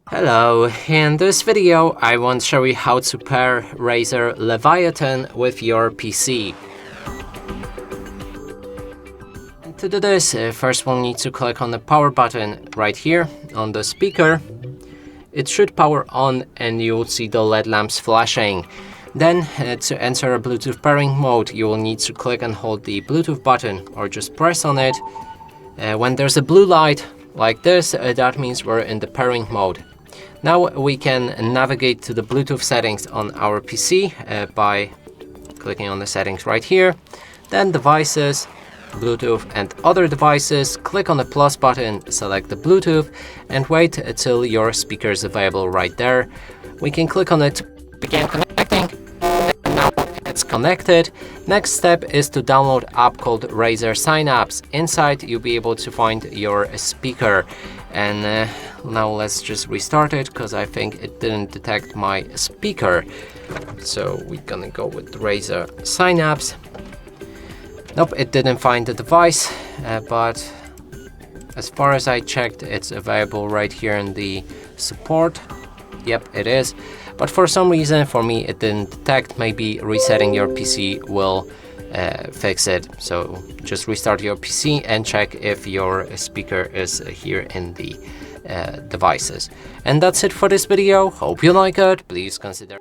Hello, in this video I want to show you how to pair Razer Leviathan with your PC. And to do this, first we'll need to click on the power button right here on the speaker. It should power on and you'll see the LED lamps flashing. Then to enter a Bluetooth pairing mode, you will need to click and hold the Bluetooth button or just press on it. When there's a blue light like this, that means we're in the pairing mode. Now we can navigate to the Bluetooth settings on our PC by clicking on the settings right here. Then devices, Bluetooth and other devices, click on the plus button, select the Bluetooth and wait until your speaker is available right there. We can click on it to begin connecting. Now it's connected. Next step is to download an app called Razer Sign Apps. Inside you'll be able to find your speaker. And now let's just restart it because I think it didn't detect my speaker. So we're gonna go with Razer Sign Apps. Nope, it didn't find the device, but as far as I checked, it's available right here in the support. Yep, it is. But for some reason, for me, it didn't detect. Maybe resetting your PC will fix it. So just restart your PC and check if your speaker is here in the devices. And that's it for this video. Hope you like it. Please consider